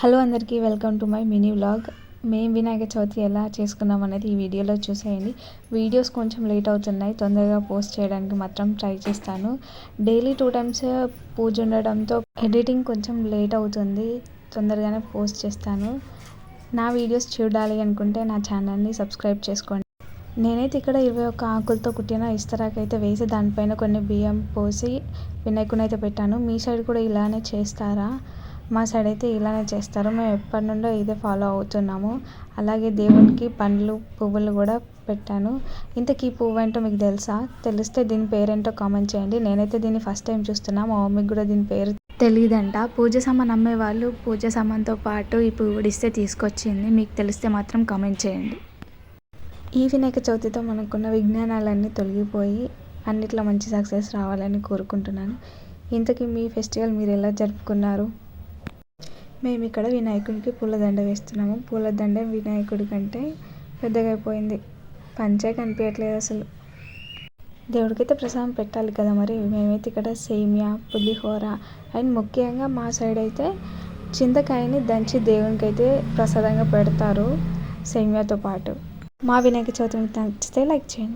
Hello అందరికీ welcome to my mini vlog. మేము వినాయక చవితి ఎలా చేసుకున్నాం అనేది ఈ వీడియోలో చూసేయండి. వీడియోస్ కొంచెం లేట్ అవుతున్నాయి, తొందరగా పోస్ట్ చేయడానికి మాత్రం ట్రై చేస్తాను. డైలీ 2 times పూజ ఉండడంతో ఎడిటింగ్ కొంచెం లేట్ అవుతుంది, తొందరగానే పోస్ట్ చేస్తాను. నా వీడియోస్ చూడాలి అనుకుంటే నా ఛానల్ని సబ్స్క్రైబ్ చేసుకోండి. నేనైతే ఇక్కడ 21 ఆకులతో కుట్టిన ఇస్తరాకైతే వేసి దానిపైన కొన్ని బియ్యం పోసి వినాయకుని అయితే పెట్టాను. మీ సైడ్ కూడా ఇలానే చేస్తారా? మా సైడ్ అయితే ఇలానే చేస్తారు. మేము ఎప్పటి నుండో ఇదే ఫాలో అవుతున్నాము. అలాగే దేవునికి పండ్లు పువ్వులు కూడా పెట్టాను. ఇంతకీ పువ్వు ఏంటో మీకు తెలుసా? తెలిస్తే దీని పేరేంటో కామెంట్ చేయండి. నేనైతే దీన్ని ఫస్ట్ టైం చూస్తున్నా, మా మమ్మీకి కూడా దీని పేరు తెలియదంట. పూజ సామాన్ అమ్మే వాళ్ళు పూజ సామాన్తో పాటు ఈ పువ్వు ఇస్తే తీసుకొచ్చింది. మీకు తెలిస్తే మాత్రం కామెంట్ చేయండి. ఈ వినాయక చవితితో మనకున్న విజ్ఞానాలన్నీ తొలగిపోయి అన్నిట్లో మంచి సక్సెస్ రావాలని కోరుకుంటున్నాను. ఇంతకీ మీ ఫెస్టివల్ మీరు ఎలా జరుపుకున్నారు? మేము ఇక్కడ వినాయకుడికి పూలదండ వేస్తున్నాము. పూలదండ వినాయకుడి కంటే పెద్దగా అయిపోయింది, పంచే కనిపించట్లేదు అసలు. దేవుడికైతే ప్రసాదం పెట్టాలి కదా, మరి మేమైతే ఇక్కడ సేమియా, పులిహోర అండ్ ముఖ్యంగా మా సైడ్ అయితే చింతకాయని దంచి దేవునికి అయితే ప్రసాదంగా పెడతారు సేమియాతో పాటు. మా వినాయక చవితి మీకు నచ్చితే లైక్ చేయండి.